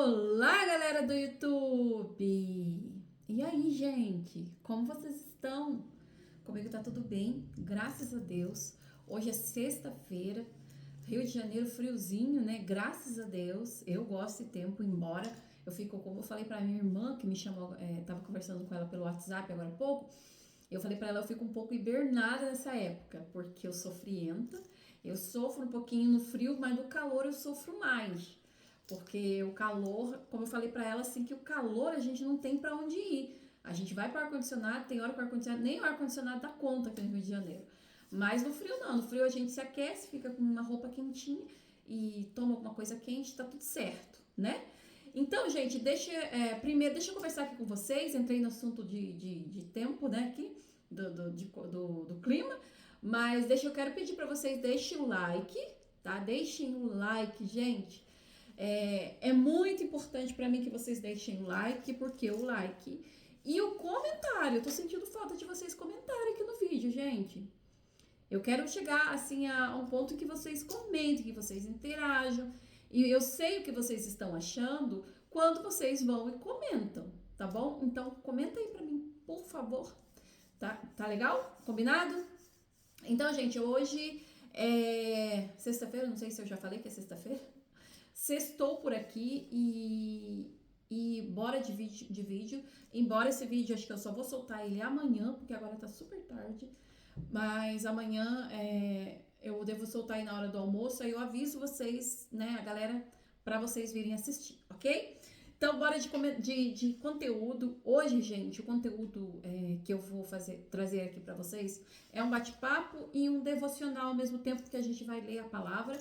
Olá, galera do YouTube! E aí, gente? Como vocês estão? Comigo tá tudo bem, graças a Deus. Hoje é sexta-feira, Rio de Janeiro friozinho, né? Graças a Deus. Eu gosto de tempo, embora eu fico, como eu falei pra minha irmã, que me chamou, tava conversando com ela pelo WhatsApp agora há pouco. Eu falei pra ela, eu fico um pouco hibernada nessa época, porque eu sou frienta. Eu sofro um pouquinho no frio, mas no calor eu sofro mais. Porque o calor, como eu falei pra ela, assim, que o calor a gente não tem pra onde ir. A gente vai para o ar-condicionado, tem hora que o ar-condicionado, nem o ar-condicionado dá conta aqui no Rio de Janeiro. Mas no frio não, no frio a gente se aquece, fica com uma roupa quentinha e toma alguma coisa quente, tá tudo certo, né? Então, gente, primeiro, deixa eu conversar aqui com vocês. Entrei no assunto de tempo, né, aqui, do clima. Mas eu quero pedir para vocês, deixem o like, tá? Deixem o like, gente. É muito importante para mim que vocês deixem o like, porque o like e o comentário, eu tô sentindo falta de vocês comentarem aqui no vídeo, gente. Eu quero chegar assim a um ponto que vocês comentem, que vocês interajam. E eu sei o que vocês estão achando quando vocês vão e comentam, tá bom? Então comenta aí pra mim, por favor. Tá legal? Combinado? Então, gente, hoje é sexta-feira, não sei se eu já falei que é sexta-feira. Sextou por aqui e bora de vídeo. Embora esse vídeo, acho que eu só vou soltar ele amanhã, porque agora tá super tarde. Mas amanhã eu devo soltar aí na hora do almoço. Aí eu aviso vocês, né, a galera, pra vocês virem assistir, ok? Então, bora de conteúdo. Hoje, gente, o conteúdo que eu vou trazer aqui pra vocês é um bate-papo e um devocional ao mesmo tempo que a gente vai ler a palavra.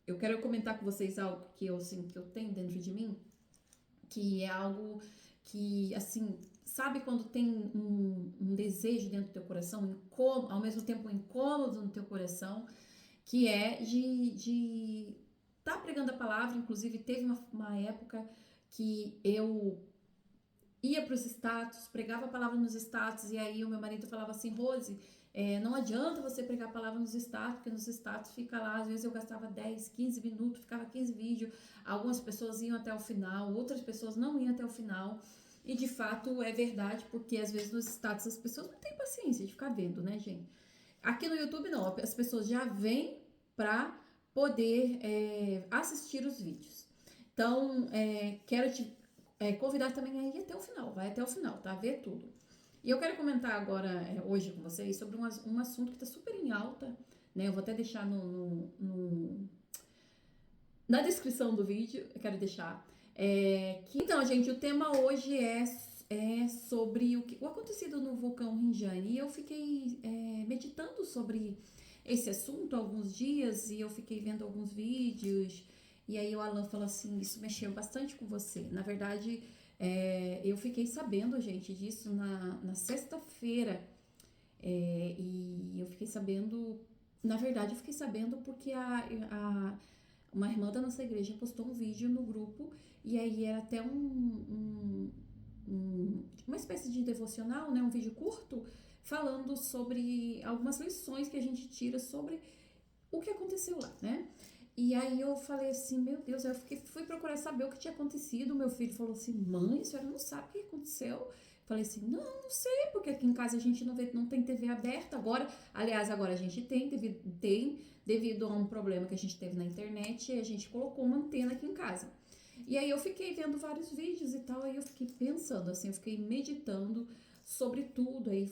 Eu quero comentar com vocês algo que eu, assim, que eu tenho dentro de mim, que é algo que, assim, sabe quando tem um desejo dentro do teu coração, ao mesmo tempo um incômodo no teu coração, que é de tá pregando a palavra. Inclusive, teve uma época que eu ia para os status, pregava a palavra nos status, e aí o meu marido falava assim, Rose, não adianta você pregar a palavra nos status, porque nos status fica lá, às vezes eu gastava 10, 15 minutos, ficava 15 vídeos, algumas pessoas iam até o final, outras pessoas não iam até o final, e de fato é verdade, porque às vezes nos status as pessoas não têm paciência de ficar vendo, né, gente? Aqui no YouTube não, as pessoas já vêm para poder assistir os vídeos. Então, quero te convidar também a ir até o final, vai até o final, tá? Ver tudo. E eu quero comentar agora, hoje com vocês, sobre um assunto que tá super em alta, né? Eu vou até deixar na descrição do vídeo, eu quero deixar. Então, gente, o tema hoje é sobre o acontecido no vulcão Rinjani. E eu fiquei meditando sobre esse assunto há alguns dias e eu fiquei vendo alguns vídeos. E aí o Alan falou assim, isso mexeu bastante com você. Na verdade, eu fiquei sabendo, gente, disso na sexta-feira. E eu fiquei sabendo, na verdade, eu fiquei sabendo porque uma irmã da nossa igreja postou um vídeo no grupo e aí era até uma espécie de devocional, né? Um vídeo curto falando sobre algumas lições que a gente tira sobre o que aconteceu lá, né? E aí eu falei assim, meu Deus, aí eu fui procurar saber o que tinha acontecido. Meu filho falou assim, mãe, a senhora não sabe o que aconteceu? Falei assim, não sei, porque aqui em casa a gente não tem TV aberta. Agora a gente tem devido a um problema que a gente teve na internet, a gente colocou uma antena aqui em casa. E aí eu fiquei vendo vários vídeos e tal, aí eu fiquei pensando, assim, eu fiquei meditando sobre tudo. Aí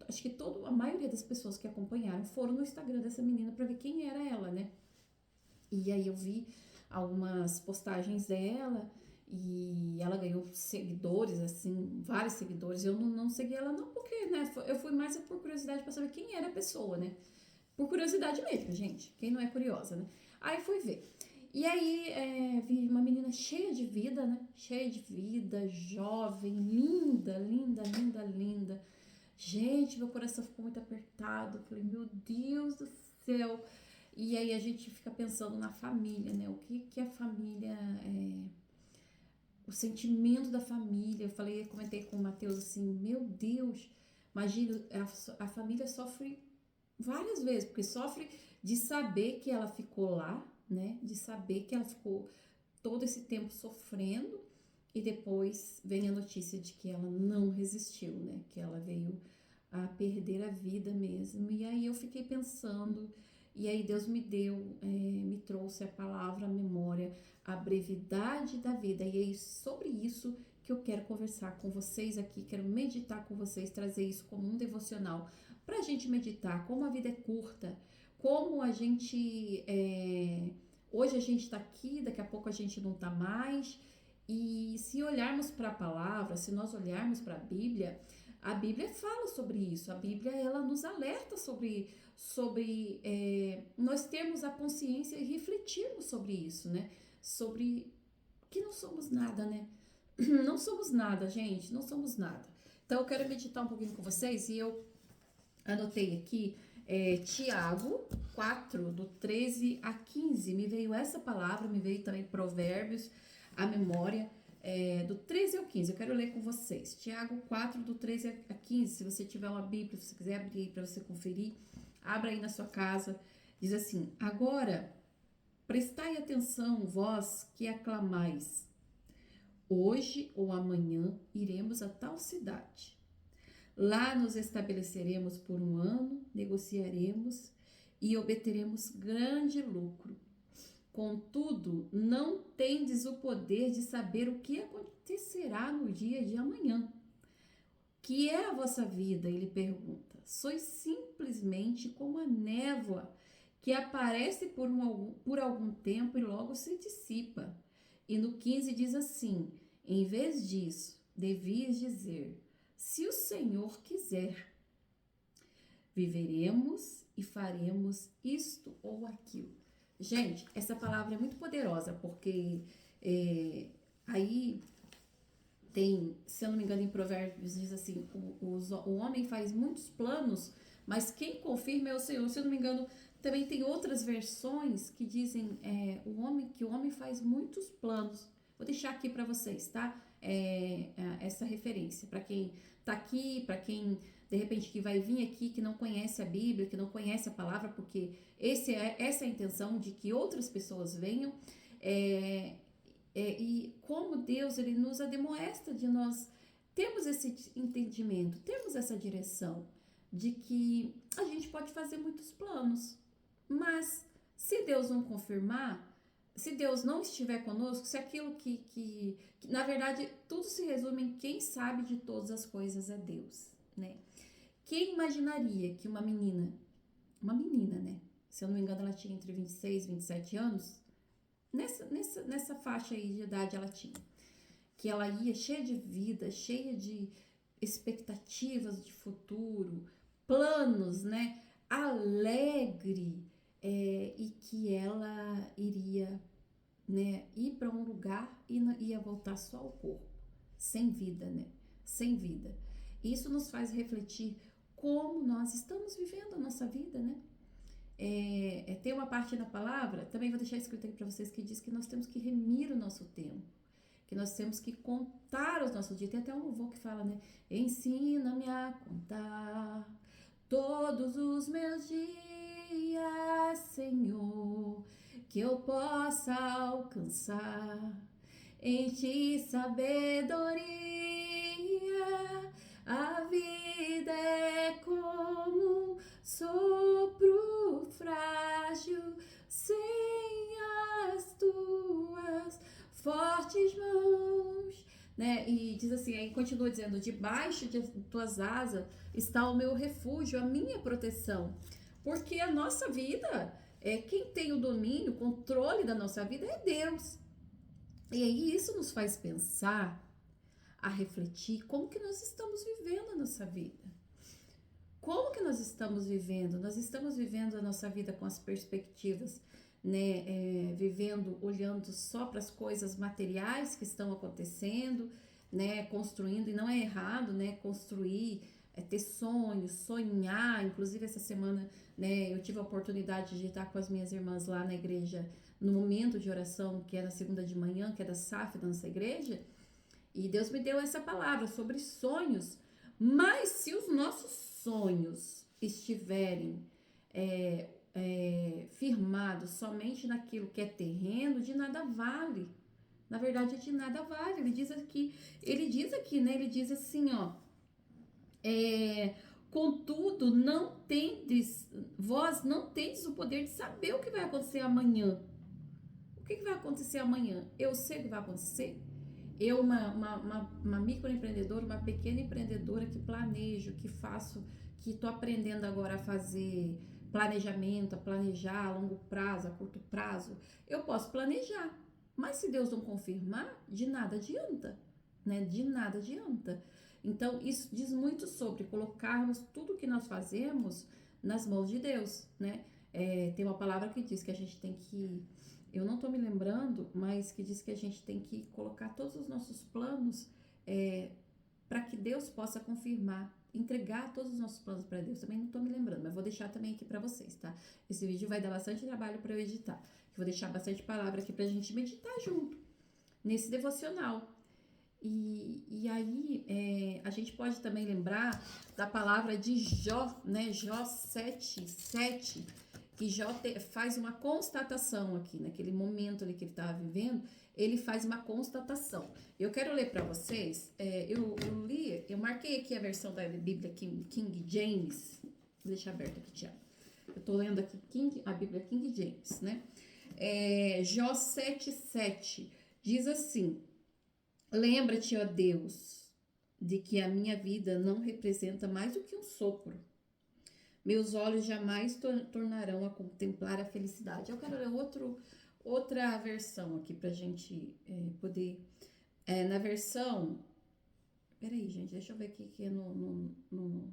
acho que a maioria das pessoas que acompanharam foram no Instagram dessa menina para ver quem era ela, né? E aí eu vi algumas postagens dela e ela ganhou seguidores, assim, vários seguidores. Eu não segui ela não porque, né, eu fui mais por curiosidade para saber quem era a pessoa, né? Por curiosidade mesmo, gente. Quem não é curiosa, né? Aí fui ver. E aí vi uma menina cheia de vida, né? Cheia de vida, jovem, linda, linda, linda, linda. Gente, meu coração ficou muito apertado. Falei, meu Deus do céu. E aí a gente fica pensando na família, né? O que a família o sentimento da família. Comentei com o Matheus assim, meu Deus, imagina, a família sofre várias vezes, porque sofre de saber que ela ficou lá, né? De saber que ela ficou todo esse tempo sofrendo e depois vem a notícia de que ela não resistiu, né? Que ela veio a perder a vida mesmo. E aí eu fiquei pensando, e aí Deus me trouxe a palavra, a memória, a brevidade da vida. E é sobre isso que eu quero conversar com vocês aqui, quero meditar com vocês, trazer isso como um devocional, para a gente meditar como a vida é curta, como a gente, hoje a gente está aqui, daqui a pouco a gente não está mais, e se olharmos para a palavra, se nós olharmos para a Bíblia fala sobre isso, a Bíblia ela nos alerta sobre nós termos a consciência e refletirmos sobre isso, né? Sobre que não somos nada, né? Não somos nada, gente, não somos nada. Então eu quero meditar um pouquinho com vocês e eu anotei aqui Tiago 4, do 13 a 15. Me veio essa palavra, me veio também Provérbios, a memória, do 13 ao 15. Eu quero ler com vocês. Tiago 4, do 13 a 15. Se você tiver uma Bíblia, se você quiser abrir para você conferir, abra aí na sua casa. Diz assim: agora, prestai atenção, vós que aclamais. Hoje ou amanhã iremos a tal cidade. Lá nos estabeleceremos por um ano, negociaremos e obteremos grande lucro. Contudo, não tendes o poder de saber o que acontecerá no dia de amanhã. Que é a vossa vida? Ele pergunta. Sois simplesmente como a névoa que aparece por algum tempo e logo se dissipa. E no 15 diz assim: em vez disso, devias dizer: se o Senhor quiser, viveremos e faremos isto ou aquilo. Gente, essa palavra é muito poderosa, porque aí tem, se eu não me engano, em Provérbios diz assim: o homem faz muitos planos, mas quem confirma é o Senhor. Se eu não me engano, também tem outras versões que dizem que o homem faz muitos planos. Vou deixar aqui para vocês, tá? Essa referência para quem tá aqui, para quem de repente que vai vir aqui que não conhece a Bíblia, que não conhece a palavra, porque essa é a intenção de que outras pessoas venham. E como Deus ele nos admoesta de nós termos esse entendimento, termos essa direção de que a gente pode fazer muitos planos, mas se Deus não confirmar, se Deus não estiver conosco, se aquilo que na verdade tudo se resume em quem sabe de todas as coisas é Deus, né? Quem imaginaria que uma menina, né? Se eu não me engano, ela tinha entre 26 e 27 anos, nessa faixa aí de idade ela tinha, que ela ia cheia de vida, cheia de expectativas de futuro, planos, né? Alegre, e que ela iria, né, ir para um lugar e ia voltar só ao corpo, sem vida, né? Sem vida. Isso nos faz refletir como nós estamos vivendo a nossa vida, né? Tem uma parte da palavra, também vou deixar escrito aqui para vocês, que diz que nós temos que remir o nosso tempo, que nós temos que contar os nossos dias. Tem até um louvor que fala, né? Ensina-me a contar todos os meus dias, Senhor, que eu possa alcançar em ti sabedoria. A vida é como um sopro frágil sem as tuas fortes mãos, né? E diz assim, aí continua dizendo: debaixo de tuas asas está o meu refúgio, a minha proteção. Porque a nossa vida, quem tem o domínio, o controle da nossa vida é Deus. E aí isso nos faz pensar, a refletir como que nós estamos vivendo a nossa vida. Como que nós estamos vivendo? Nós estamos vivendo a nossa vida com as perspectivas, né? Vivendo, olhando só para as coisas materiais que estão acontecendo, né? Construindo, e não é errado, né? Construir, ter sonhos, sonhar. Inclusive essa semana, né? Eu tive a oportunidade de estar com as minhas irmãs lá na igreja, no momento de oração, que é na segunda de manhã, que é da SAF da nossa igreja. E Deus me deu essa palavra sobre sonhos. Mas se os nossos sonhos estiverem firmado somente naquilo que é terreno, de nada vale. Na verdade, de nada vale. Ele diz aqui, né? Ele diz assim, ó. Contudo, vós não tendes o poder de saber o que vai acontecer amanhã. O que vai acontecer amanhã? Eu sei o que vai acontecer. Eu, uma microempreendedora, uma pequena empreendedora que planejo, que estou aprendendo agora a fazer planejamento, a planejar a longo prazo, a curto prazo, eu posso planejar. Mas se Deus não confirmar, de nada adianta, né? De nada adianta. Então, isso diz muito sobre colocarmos tudo que nós fazemos nas mãos de Deus, né? Tem uma palavra que diz que a gente tem que, eu não estou me lembrando, mas que diz que a gente tem que colocar todos os nossos planos para que Deus possa confirmar, entregar todos os nossos planos para Deus. Também não estou me lembrando, mas vou deixar também aqui para vocês, tá? Esse vídeo vai dar bastante trabalho para eu editar. Vou deixar bastante palavra aqui para a gente meditar junto nesse devocional. E aí, a gente pode também lembrar da palavra de Jó, né? Jó 7:7, que Jó faz uma constatação aqui, naquele momento ali que ele estava vivendo, ele faz uma constatação. Eu quero ler para vocês, eu marquei aqui a versão da Bíblia King James, vou deixar aberto aqui, Tiago. Eu tô lendo aqui a Bíblia King James, né? Jó 7:7 diz assim: lembra-te, ó Deus, de que a minha vida não representa mais do que um sopro. Meus olhos jamais tornarão a contemplar a felicidade. Eu quero ler outra versão aqui pra gente poder. Na versão. Peraí, gente, deixa eu ver aqui que é no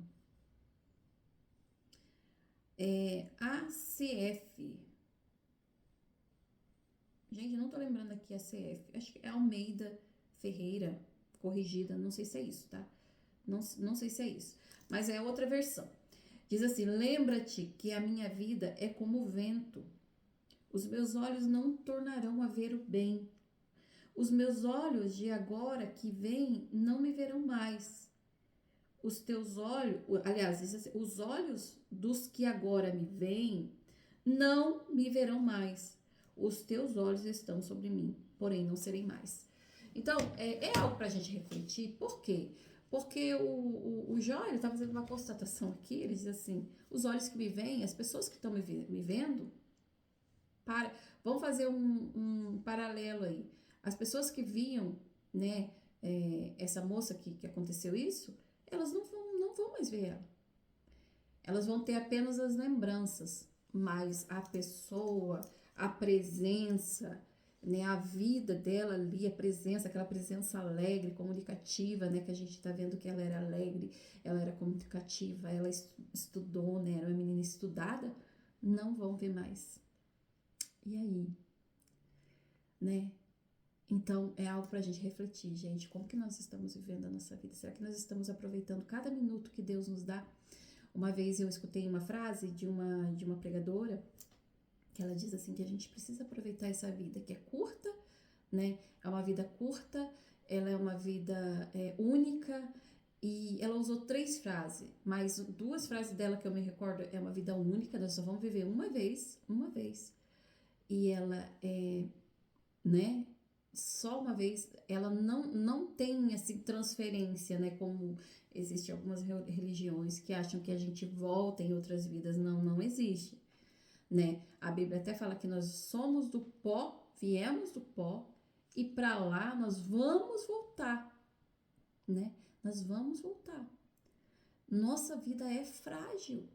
ACF. Gente, não tô lembrando aqui a CF. Acho que é Almeida Ferreira corrigida. Não sei se é isso, tá? Não sei se é isso. Mas é outra versão. Diz assim: lembra-te que a minha vida é como o vento. Os meus olhos não tornarão a ver o bem. Os meus olhos de agora que vêm não me verão mais. Os teus olhos, aliás, diz assim, os olhos dos que agora me veem não me verão mais. Os teus olhos estão sobre mim, porém não serei mais. Então, é algo para a gente refletir. Por quê? Porque o Jó, ele está fazendo uma constatação aqui, ele diz assim: os olhos que me veem, as pessoas que estão me vendo, vamos fazer um paralelo aí. As pessoas que viam, né, essa moça que aconteceu isso, elas não vão mais ver ela. Elas vão ter apenas as lembranças, mas a pessoa, a presença, né, a vida dela ali, a presença, aquela presença alegre, comunicativa, né, que a gente está vendo que ela era alegre, ela era comunicativa, ela estudou, né, era uma menina estudada, não vão ver mais. E aí, né? Então, é algo pra gente refletir, gente, como que nós estamos vivendo a nossa vida? Será que nós estamos aproveitando cada minuto que Deus nos dá? Uma vez eu escutei uma frase de uma pregadora, que ela diz assim, que a gente precisa aproveitar essa vida, que é curta, né? É uma vida curta, ela é uma vida única, e ela usou 3 frases, mas 2 frases dela que eu me recordo é uma vida única, nós só vamos viver uma vez, e ela né? Só uma vez, ela não tem assim transferência, né? Como existe algumas religiões que acham que a gente volta em outras vidas, não existe, né? A Bíblia até fala que nós somos do pó, viemos do pó e para lá nós vamos voltar, né? Nós vamos voltar. Nossa vida é frágil.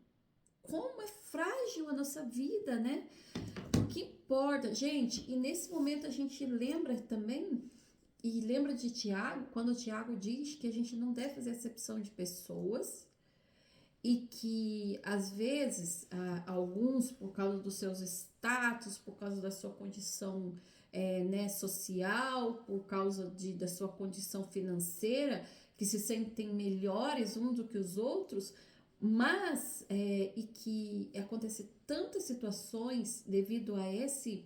Como é frágil a nossa vida, né? O que importa, gente, e nesse momento a gente lembra também, e lembra de Tiago, quando Tiago diz que a gente não deve fazer acepção de pessoas e que às vezes alguns, por causa dos seus status, por causa da sua condição né, social, por causa da sua condição financeira, que se sentem melhores uns do que os outros, mas e que acontecem tantas situações devido a esse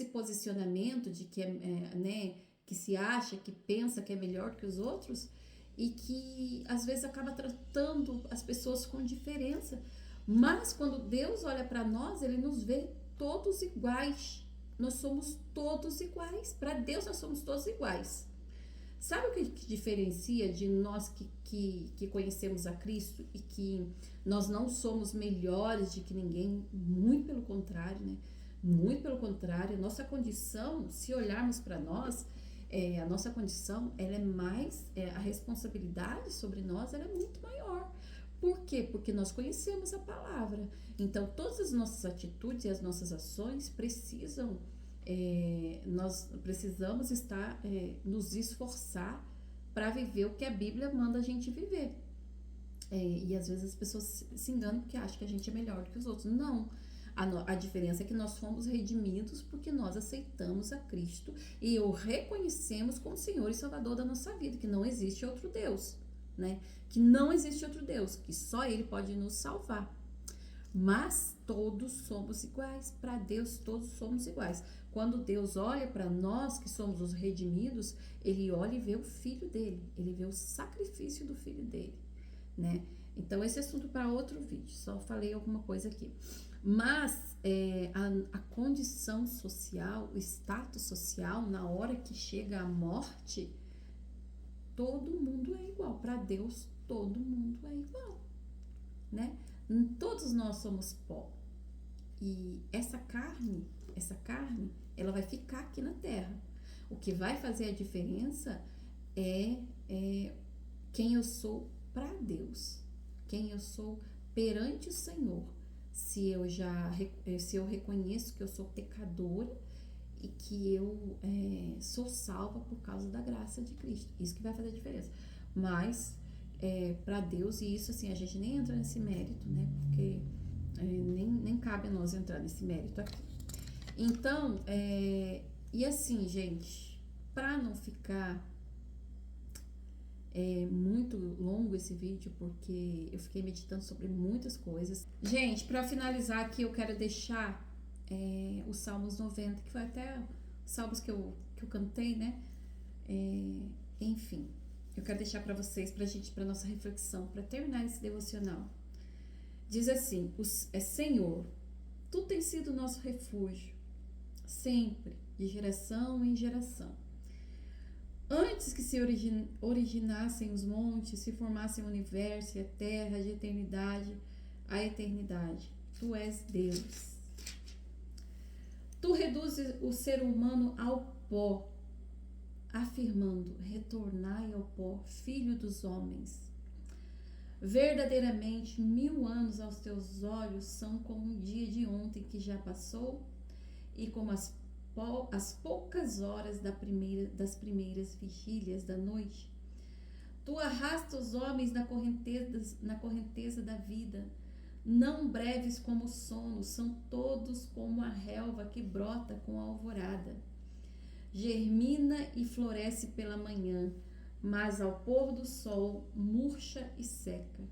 posicionamento de que né, que se acha, que pensa que é melhor que os outros e que às vezes acaba tratando as pessoas com diferença, Mas quando Deus olha para nós, ele nos vê todos iguais. Nós somos todos iguais. Para Deus, nós somos todos iguais. Sabe o que diferencia de nós que conhecemos a Cristo e que nós não somos melhores de que ninguém? Muito pelo contrário, né? Muito pelo contrário. Nossa condição, se olharmos para nós, a nossa condição, ela é mais, a responsabilidade sobre nós, ela é muito maior. Por quê? Porque nós conhecemos a palavra. Então, todas as nossas atitudes e as nossas ações precisam, nós precisamos estar, nos esforçar para viver o que a Bíblia manda a gente viver. E às vezes as pessoas se enganam porque acham que a gente é melhor do que os outros. Não. A diferença é que nós fomos redimidos porque nós aceitamos a Cristo e o reconhecemos como Senhor e Salvador da nossa vida, que não existe outro Deus, né? Que não existe outro Deus, que só Ele pode nos salvar. Mas todos somos iguais, para Deus todos somos iguais. Quando Deus olha para nós que somos os redimidos, Ele olha e vê o Filho dele, Ele vê o sacrifício do Filho dele, né? Então esse é assunto para outro vídeo, só falei alguma coisa aqui. Mas a condição social, o status social, na hora que chega a morte, todo mundo é igual. Para Deus, todo mundo é igual, né? Todos nós somos pó. E essa carne, ela vai ficar aqui na terra. O que vai fazer a diferença é quem eu sou para Deus, quem eu sou perante o Senhor. Se eu reconheço que eu sou pecadora e que eu sou salva por causa da graça de Cristo. Isso que vai fazer a diferença. Mas, para Deus, e isso assim, a gente nem entra nesse mérito, né? Porque nem cabe a nós entrar nesse mérito aqui. Então, e assim, gente, para não ficar muito longo esse vídeo, porque eu fiquei meditando sobre muitas coisas. Gente, para finalizar aqui, eu quero deixar os Salmos 90, que foi até os salmos que eu cantei, né? Enfim, eu quero deixar para vocês, para nossa reflexão, para terminar esse devocional. Diz assim: Senhor, Tu tens sido nosso refúgio, sempre, de geração em geração. Antes que se originassem os montes, se formassem o universo e a terra, de eternidade a eternidade, Tu és Deus. Tu reduzes o ser humano ao pó, afirmando: retornai ao pó, filho dos homens. Verdadeiramente, 1000 anos aos teus olhos são como um dia de ontem que já passou, e como as poucas horas das primeiras vigílias da noite. Tu arrasta os homens na correnteza da vida, não breves como o sono, são todos como a relva que brota com a alvorada. Germina e floresce pela manhã, mas ao pôr do sol murcha e seca.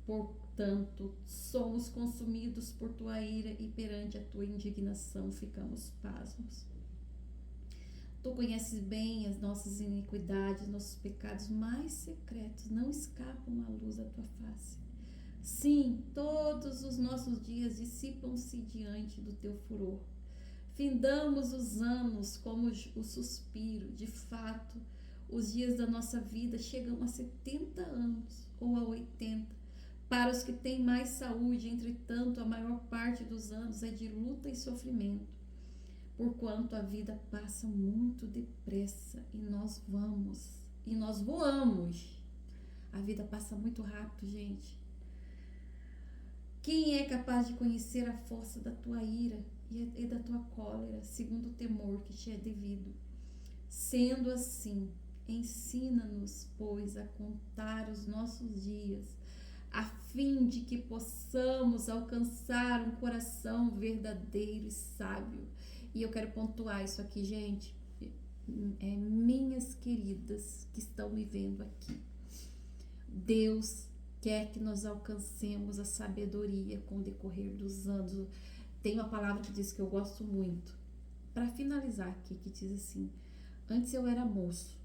Portanto, somos consumidos por tua ira e perante a tua indignação ficamos pasmos. Tu conheces bem as nossas iniquidades, nossos pecados mais secretos não escapam à luz da tua face. Sim, todos os nossos dias dissipam-se diante do teu furor. Findamos os anos como o suspiro. De fato, os dias da nossa vida chegam a 70 anos ou a 80. Para os que têm mais saúde, entretanto, a maior parte dos anos é de luta e sofrimento, porquanto a vida passa muito depressa e nós voamos. A vida passa muito rápido, gente. Quem é capaz de conhecer a força da tua ira e da tua cólera, segundo o temor que te é devido? Sendo assim, ensina-nos, pois, a contar os nossos dias, a fim de que possamos alcançar um coração verdadeiro e sábio. E eu quero pontuar isso aqui, gente, minhas queridas que estão me vendo aqui. Deus quer que nós alcancemos a sabedoria com o decorrer dos anos. Tem uma palavra que diz que eu gosto muito. Para finalizar aqui, que diz assim: antes eu era moço.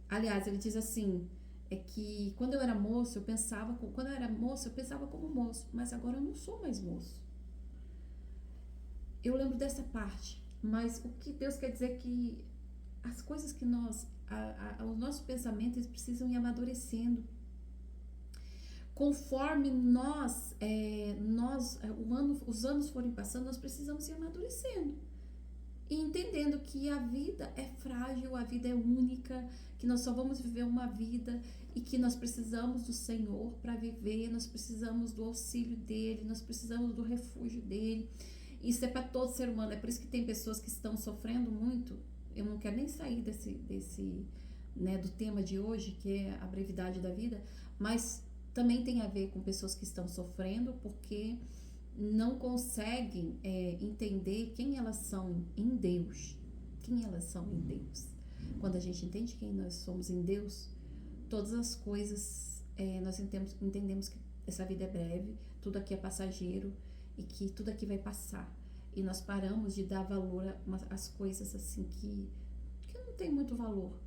Aliás, ele diz assim: é que quando eu era moço, quando eu era moço, eu pensava como moço, mas agora eu não sou mais moço. Eu lembro dessa parte, mas o que Deus quer dizer é que as coisas que os nossos pensamentos eles precisam ir amadurecendo. Conforme os anos forem passando, nós precisamos ir amadurecendo. E entendendo que a vida é frágil, a vida é única, que nós só vamos viver uma vida e que nós precisamos do Senhor para viver, nós precisamos do auxílio dele, nós precisamos do refúgio dele. Isso é para todo ser humano, é por isso que tem pessoas que estão sofrendo muito. Eu não quero nem sair do tema de hoje, que é a brevidade da vida, mas também tem a ver com pessoas que estão sofrendo porque não conseguem entender quem elas são em Deus. Quem elas são em Deus. Quando a gente entende quem nós somos em Deus, todas as coisas, nós entendemos que essa vida é breve, tudo aqui é passageiro e que tudo aqui vai passar. E nós paramos de dar valor às coisas assim que não tem muito valor,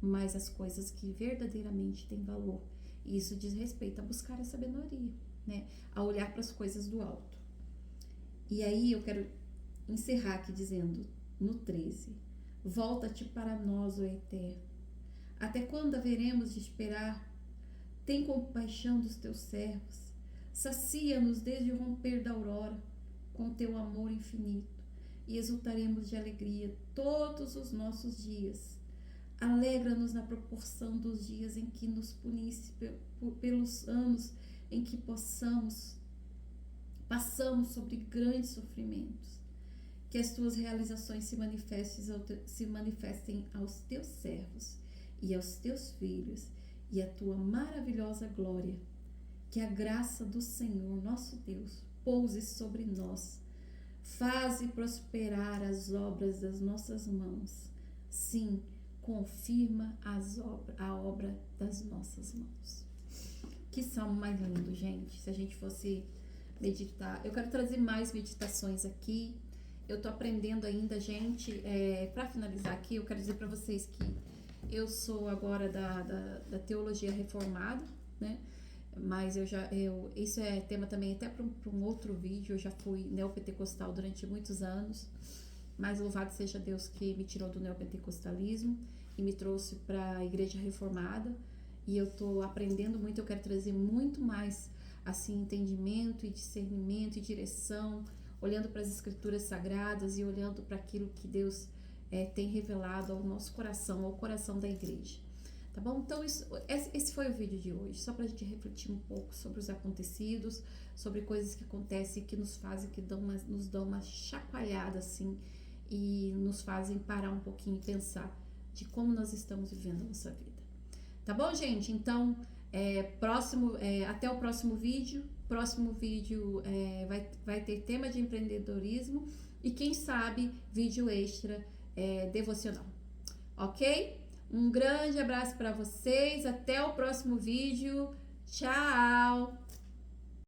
mas as coisas que verdadeiramente têm valor. E isso diz respeito a buscar a sabedoria, né? A olhar para as coisas do alto. E aí eu quero encerrar aqui dizendo, no 13, volta-te para nós, ó Eterno. Até quando haveremos de esperar? Tem compaixão dos teus servos. Sacia-nos desde o romper da aurora com teu amor infinito e exultaremos de alegria todos os nossos dias. Alegra-nos na proporção dos dias em que nos punisse pelos anos em que passamos sobre grandes sofrimentos. Que as tuas realizações se manifestem aos teus servos e aos teus filhos e a tua maravilhosa glória. Que a graça do Senhor, nosso Deus, pouse sobre nós. Faze prosperar as obras das nossas mãos. Sim, confirma a obra das nossas mãos. Que salmo mais lindo, gente. Se a gente fosse meditar, eu quero trazer mais meditações aqui. Eu tô aprendendo ainda, gente. Para finalizar aqui, eu quero dizer para vocês que eu sou agora da teologia reformada, né? Mas isso é tema também até para um outro vídeo. Eu já fui neopentecostal durante muitos anos, mas louvado seja Deus que me tirou do neopentecostalismo e me trouxe para a igreja reformada. E eu tô aprendendo muito. Eu quero trazer muito mais assim entendimento e discernimento e direção, olhando para as escrituras sagradas e olhando para aquilo que Deus tem revelado ao nosso coração, ao coração da igreja. Tá bom? Então, esse foi o vídeo de hoje, só pra gente refletir um pouco sobre os acontecidos, sobre coisas que acontecem, que nos fazem, nos dão uma chacoalhada, assim, e nos fazem parar um pouquinho e pensar de como nós estamos vivendo a nossa vida. Tá bom, gente? Então, até o próximo vídeo. Próximo vídeo vai ter tema de empreendedorismo e, quem sabe, vídeo extra devocional. Ok? Um grande abraço para vocês, até o próximo vídeo, tchau!